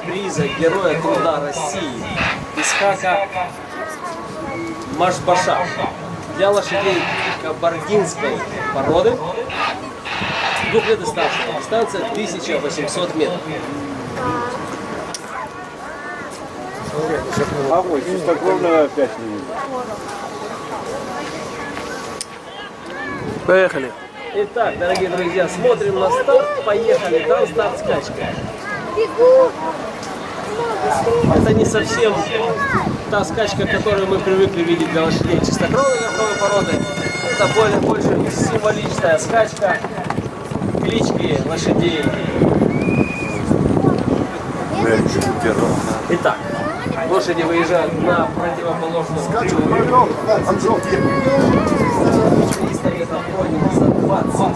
приза Героя Труда России Исхака Машбаша для лошадей кабардинской породы 2 лет и старше. Дистанция 1800 метров. А вот, чистокровного опять не видно. Поехали. Итак, дорогие друзья, смотрим на старт. Поехали. Дан старт скачка. Это не совсем та скачка, которую мы привыкли видеть для лошадей чистокровной верховой породы. Это больше символичная скачка, клички лошадей. Итак, лошади выезжают на противоположную сторону. 300 метров пройдено за 22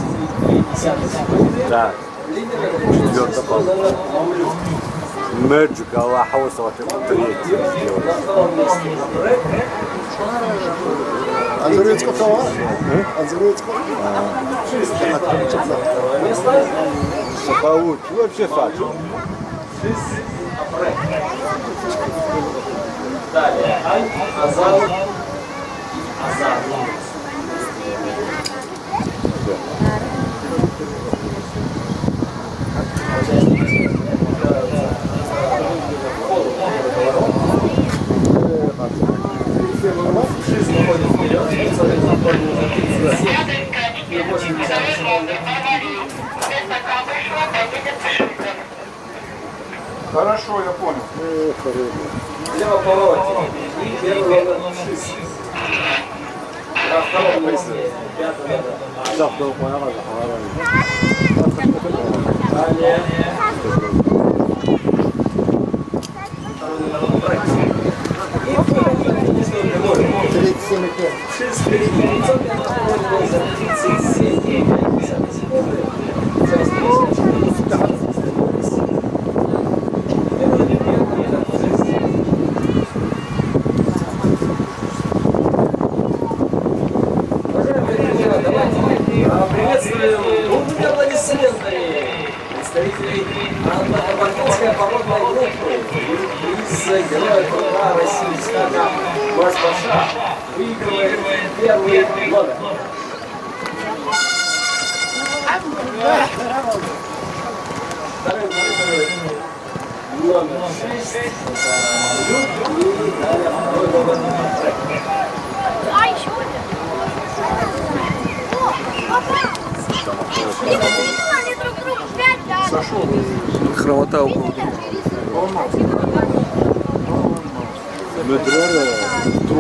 секунды. Да. Четвертый номер Мамлюк. Мэджик, Аллах, Хауса, третий. На втором месте Брэк. Анзурецко права? Анзурецко? Второе место. Сахауч, вообще факт. Далее Ань, Азал, Азар. Жизнь уходит вперед, и 80 секунд. Хорошо, я понял. Лево повороте. И первый номер 6. На втором месте 5 номер. Далее. Второй номер Брэк. И впереди 37,5. 6 впереди 500 метров за 37,5 секунды. Приветствуем бурными аплодисментами представителей кабардинской породной группы из Героя Труда России Исхака Машбаша. Выигрывает первый номер. Второй номер 6. И далее второй номер Брэк. А, еще один. Они друг другу 5 дали. Хромота около. Метро,